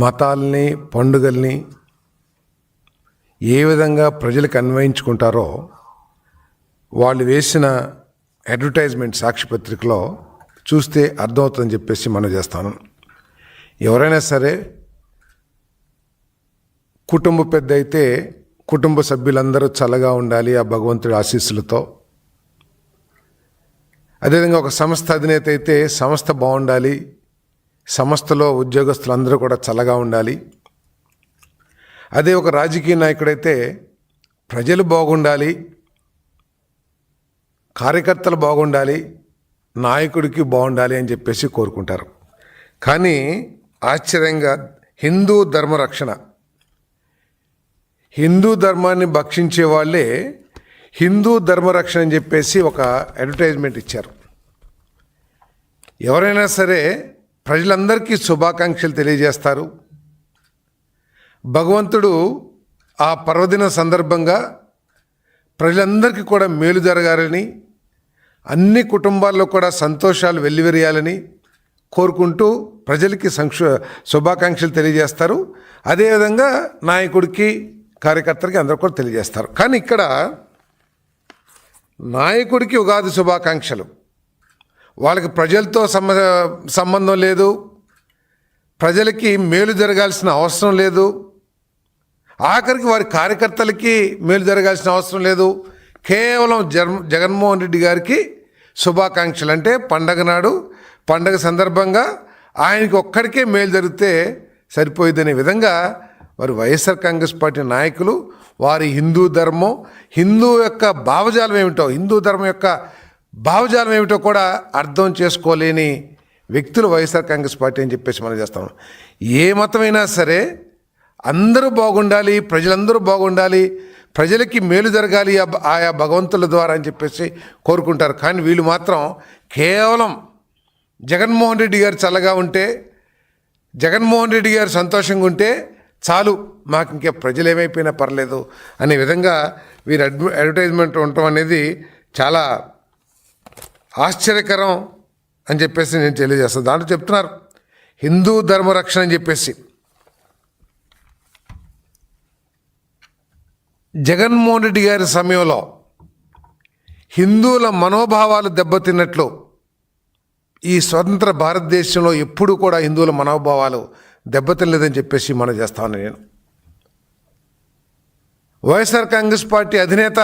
మతాల్ని, పండుగల్ని ఏ విధంగా ప్రజలకు అన్వయించుకుంటారో వాళ్ళు వేసిన అడ్వర్టైజ్మెంట్ సాక్షిపత్రికలో చూస్తే అర్థమవుతుందని చెప్పేసి మనం చేస్తాను. ఎవరైనా సరే కుటుంబ పెద్ద అయితే కుటుంబ సభ్యులందరూ చల్లగా ఉండాలి ఆ భగవంతుడి ఆశీస్సులతో. అదేవిధంగా ఒక సంస్థ అధినేత అయితే సంస్థ బాగుండాలి, సంస్థలో ఉద్యోగస్తులందరూ కూడా చల్లగా ఉండాలి. అదే ఒక రాజకీయ నాయకుడైతే ప్రజలు బాగుండాలి, కార్యకర్తలు బాగుండాలి, నాయకుడికి బాగుండాలి అని చెప్పేసి కోరుకుంటారు. కానీ ఆశ్చర్యంగా హిందూ ధర్మరక్షణ, హిందూ ధర్మాన్ని భక్షించే వాళ్ళే హిందూ ధర్మరక్షణ అని చెప్పేసి ఒక అడ్వర్టైజ్మెంట్ ఇచ్చారు. ఎవరైనా సరే ప్రజలందరికీ శుభాకాంక్షలు తెలియజేస్తారు. భగవంతుడు ఆ పర్వదిన సందర్భంగా ప్రజలందరికీ కూడా మేలు జరగాలని, అన్ని కుటుంబాల్లో కూడా సంతోషాలు వెల్లివిరియాలని కోరుకుంటూ ప్రజలకి శుభాకాంక్షలు తెలియజేస్తారు. అదేవిధంగా నాయకుడికి, కార్యకర్తలకి అందరూ కూడా తెలియజేస్తారు. కానీ ఇక్కడ నాయకుడికి ఉగాది శుభాకాంక్షలు, వాళ్ళకి ప్రజలతో సంబంధం లేదు, ప్రజలకి మేలు జరగాల్సిన అవసరం లేదు, ఆఖరికి వారి కార్యకర్తలకి మేలు జరగాల్సిన అవసరం లేదు. కేవలం జగన్మోహన్ రెడ్డి గారికి శుభాకాంక్షలు. అంటే పండగ నాడు, పండగ సందర్భంగా ఆయనకి ఒక్కడికే మేలు జరిగితే సరిపోయిద్దనే విధంగా వారి వైఎస్ఆర్ కాంగ్రెస్ పార్టీ నాయకులు వారి హిందూ ధర్మం, హిందూ యొక్క భావజాలం ఏమిటో, హిందూ ధర్మం యొక్క భావజాలం ఏమిటో కూడా అర్థం చేసుకోలేని వ్యక్తులు వైఎస్ఆర్ కాంగ్రెస్ పార్టీ అని చెప్పేసి మనం చేస్తాం. ఏ మతమైనా సరే అందరూ బాగుండాలి, ప్రజలందరూ బాగుండాలి, ప్రజలకి మేలు జరగాలి ఆయా భగవంతుల ద్వారా అని చెప్పేసి కోరుకుంటారు. కానీ వీళ్ళు మాత్రం కేవలం జగన్మోహన్ రెడ్డి గారు చల్లగా ఉంటే, జగన్మోహన్ రెడ్డి గారు సంతోషంగా ఉంటే చాలు, మాకు ఇంకే ప్రజలు ఏమైపోయినా పర్లేదు అనే విధంగా వీరు అడ్వర్టైజ్మెంట్ ఉండటం అనేది చాలా ఆశ్చర్యకరం అని చెప్పేసి నేను తెలియజేస్తాను. దాంట్లో చెప్తున్నారు హిందూ ధర్మరక్షణ అని చెప్పేసి. జగన్మోహన్ రెడ్డి గారి సమయంలో హిందువుల మనోభావాలు దెబ్బతిన్నట్లు ఈ స్వతంత్ర భారతదేశంలో ఎప్పుడూ కూడా హిందువుల మనోభావాలు దెబ్బతినలేదని చెప్పేసి మనం చేస్తాను. నేను వైఎస్ఆర్ కాంగ్రెస్ పార్టీ అధినేత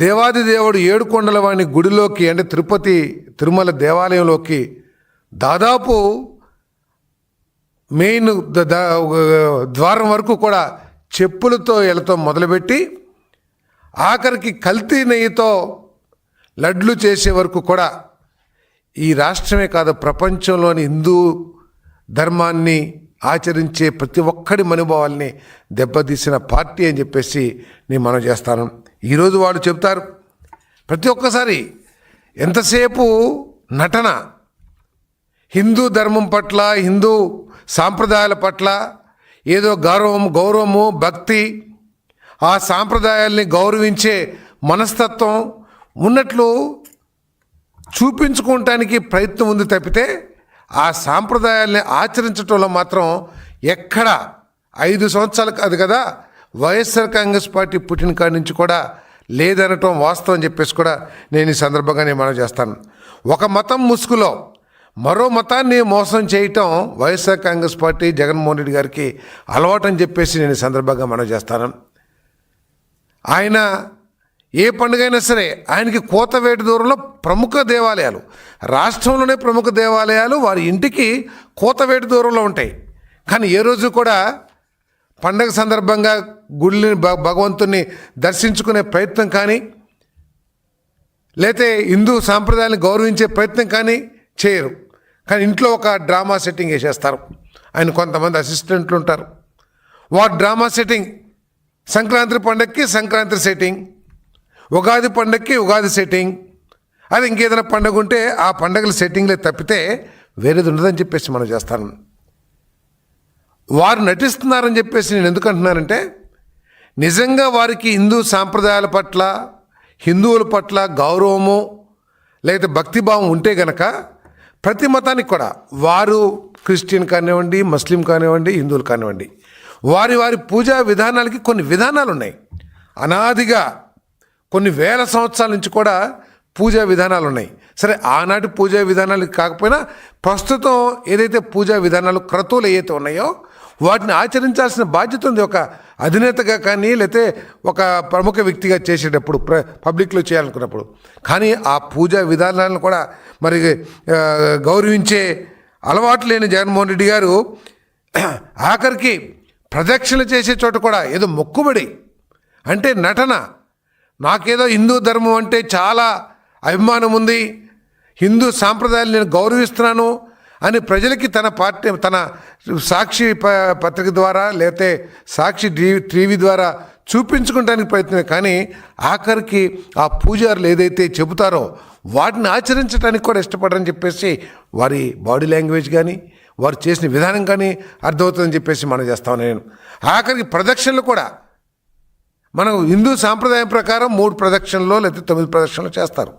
దేవాది దేవుడు ఏడుకొండల వాణి గుడిలోకి, అంటే తిరుపతి తిరుమల దేవాలయంలోకి దాదాపు మెయిన్ ద్వారం వరకు కూడా చెప్పులతో ఎలతో మొదలుపెట్టి ఆఖరికి కల్తీ నెయ్యితో లడ్లు చేసే వరకు కూడా ఈ రాష్ట్రమే కాదు ప్రపంచంలోని హిందూ ధర్మాన్ని ఆచరించే ప్రతి ఒక్కడి మనోభావాల్ని దెబ్బతీసిన పార్టీ అని చెప్పేసి నేను మనం చేస్తాను. ఈరోజు వాళ్ళు చెప్తారు ప్రతి ఒక్కసారి ఎంతసేపు నటన, హిందూ ధర్మం పట్ల, హిందూ సాంప్రదాయాల పట్ల ఏదో గౌరవము, భక్తి, ఆ సాంప్రదాయాల్ని గౌరవించే మనస్తత్వం ఉన్నట్లు చూపించుకోవటానికి ప్రయత్నం ఉంది తప్పితే ఆ సాంప్రదాయాల్ని ఆచరించడంలో మాత్రం ఎక్కడ 5 సంవత్సరాలు కాదు కదా, వైఎస్ఆర్ కాంగ్రెస్ పార్టీ పుట్టిన కాడి నుంచి కూడా లేదనటం వాస్తవం అని చెప్పేసి కూడా నేను ఈ సందర్భంగా నేను మనం చేస్తాను. ఒక మతం ముసుగులో మరో మతాన్ని మోసం చేయటం వైఎస్ఆర్ కాంగ్రెస్ పార్టీ, జగన్మోహన్ రెడ్డి గారికి అలవాటు అని చెప్పేసి నేను ఈ సందర్భంగా మనం చేస్తాను. ఆయన ఏ పండుగ అయినా సరే ఆయనకి కోతవేటు దూరంలో ప్రముఖ దేవాలయాలు, రాష్ట్రంలోనే ప్రముఖ దేవాలయాలు వారి ఇంటికి కోతవేటు దూరంలో ఉంటాయి. కానీ ఏ రోజు కూడా పండగ సందర్భంగా గుడిని, భగవంతుని దర్శించుకునే ప్రయత్నం కానీ, లేతే హిందూ సాంప్రదాయాన్ని గౌరవించే ప్రయత్నం కానీ చేయరు. కానీ ఇంట్లో ఒక డ్రామా సెట్టింగ్ వేసేస్తారు. ఆయన కొంతమంది అసిస్టెంట్లు ఉంటారు. వారు డ్రామా సెట్టింగ్, సంక్రాంతి పండగకి సంక్రాంతి సెట్టింగ్, ఉగాది పండగకి ఉగాది సెట్టింగ్, అది ఇంకేదైనా పండుగ ఉంటే ఆ పండుగల సెట్టింగ్లే తప్పితే వేరేది ఉండదని చెప్పేసి మనం చేస్తాను. వారు నటిస్తున్నారని చెప్పేసి నేను ఎందుకు అంటున్నానంటే, నిజంగా వారికి హిందూ సాంప్రదాయాల పట్ల, హిందువుల పట్ల గౌరవము లేదా భక్తిభావం ఉంటే గనక ప్రతి మతానికి కూడా వారు క్రిస్టియన్ కానివ్వండి, ముస్లిం కానివ్వండి, హిందువులు కానివ్వండి, వారి వారి పూజా విధానాలకి కొన్ని విధానాలు ఉన్నాయి. అనాదిగా కొన్ని వేల సంవత్సరాల నుంచి కూడా పూజా విధానాలు ఉన్నాయి. సరే, ఆనాటి పూజా విధానాలు కాకపోయినా ప్రస్తుతం ఏదైతే పూజా విధానాలు క్రతువులు ఏవైతే ఉన్నాయో వాటిని ఆచరించాల్సిన బాధ్యత ఉంది, ఒక అధినేతగా కానీ లేకపోతే ఒక ప్రముఖ వ్యక్తిగా చేసేటప్పుడు, పబ్లిక్లో చేయాలనుకున్నప్పుడు. కానీ ఆ పూజా విధానాలను కూడా మరి గౌరవించే అలవాటు లేని జగన్మోహన్ రెడ్డి గారు ఆఖరికి ప్రదక్షిణ చేసే చోట కూడా ఏదో మొక్కుబడి అంటే నటన, నాకేదో హిందూ ధర్మం అంటే చాలా అభిమానం ఉంది, హిందూ సాంప్రదాయాలు నేను గౌరవిస్తున్నాను అని ప్రజలకి తన పార్టీ, తన సాక్షి పత్రిక ద్వారా లేకపోతే సాక్షి టీవీ ద్వారా చూపించుకోవడానికి ప్రయత్నమే. కానీ ఆఖరికి ఆ పూజారులు ఏదైతే చెబుతారో వాటిని ఆచరించడానికి కూడా ఇష్టపడరని చెప్పేసి వారి బాడీ లాంగ్వేజ్ కానీ వారు చేసిన విధానం కానీ అర్థమవుతుందని చెప్పేసి మనం చేస్తాను. నేను ఆఖరికి ప్రదక్షిణలు కూడా మనం హిందూ సాంప్రదాయం ప్రకారం 3 ప్రదక్షిణలో లేకపోతే 9 ప్రదక్షిణలు చేస్తారు.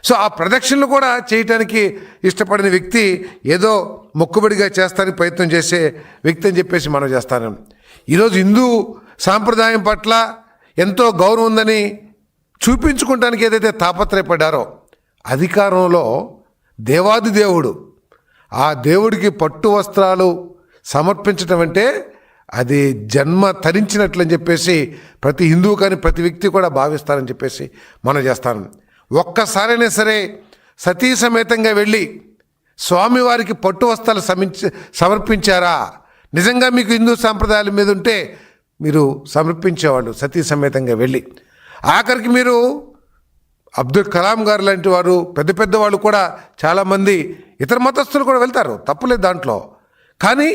సో ఆ ప్రదక్షిణలు కూడా చేయటానికి ఇష్టపడిన వ్యక్తి ఏదో మొక్కుబడిగా చేస్తానికి ప్రయత్నం చేసే వ్యక్తి అని చెప్పేసి మనం చేస్తాను. ఈరోజు హిందూ సాంప్రదాయం పట్ల ఎంతో గౌరవం ఉందని చూపించుకోవటానికి ఏదైతే తాపత్రయపడ్డారో, అధికారంలో దేవాది దేవుడు, ఆ దేవుడికి పట్టు వస్త్రాలు సమర్పించడం అంటే అది జన్మ తరించినట్లని చెప్పేసి ప్రతి హిందువు కానీ ప్రతి వ్యక్తి కూడా భావిస్తారని చెప్పేసి మనం చేస్తాను. ఒక్కసారైనా సరే సతీ సమేతంగా వెళ్ళి స్వామివారికి పట్టు వస్త్రాలు సమర్పించారా? నిజంగా మీకు హిందూ సాంప్రదాయాల మీద ఉంటే మీరు సమర్పించేవాళ్ళు సతీ సమేతంగా వెళ్ళి. ఆఖరికి మీరు అబ్దుల్ కలాం గారు లాంటి వారు, పెద్ద పెద్ద వాళ్ళు కూడా చాలామంది ఇతర మతస్థులు కూడా వెళ్తారు, తప్పులేదు దాంట్లో. కానీ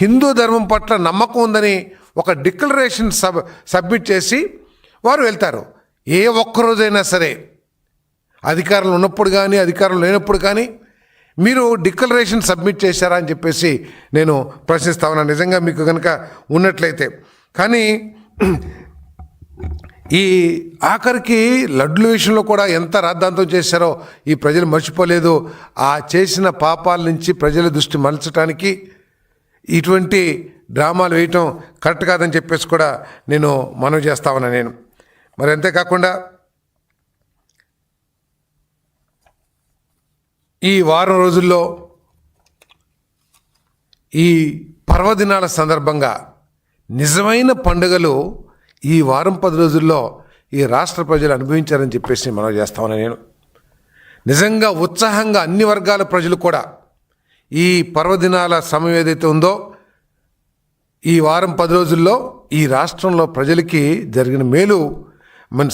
హిందూ ధర్మం పట్ల నమ్మకం ఉందని ఒక డిక్లరేషన్ సబ్మిట్ చేసి వారు వెళ్తారు. ఏ ఒక్కరోజైనా సరే అధికారంలో ఉన్నప్పుడు కానీ అధికారం లేనప్పుడు కానీ మీరు డిక్లరేషన్ సబ్మిట్ చేశారా అని చెప్పేసి నేను ప్రశ్నిస్తా ఉన్నాను, నిజంగా మీకు కనుక ఉన్నట్లయితే. కానీ ఈ ఆఖరికి లడ్ల విషయంలో కూడా ఎంత రాద్ధాంతం చేశారో ఈ ప్రజలు మర్చిపోలేదు. ఆ చేసిన పాపాల నుంచి ప్రజల దృష్టి మలచడానికి ఇటువంటి డ్రామాలు వేయటం కరెక్ట్ కాదని చెప్పేసి కూడా నేను మనవి చేస్తా ఉన్నా నేను. మరి అంతేకాకుండా ఈ వారం రోజుల్లో ఈ పర్వదినాల సందర్భంగా నిజమైన పండుగలు ఈ వారం 10 రోజుల్లో ఈ రాష్ట్ర ప్రజలు అనుభవించారని చెప్పేసి మనం చేస్తామని నేను. నిజంగా ఉత్సాహంగా అన్ని వర్గాల ప్రజలు కూడా ఈ పర్వదినాల సమయం ఏదైతే ఉందో ఈ వారం 10 రోజుల్లో ఈ రాష్ట్రంలో ప్రజలకి జరిగిన మేలు మన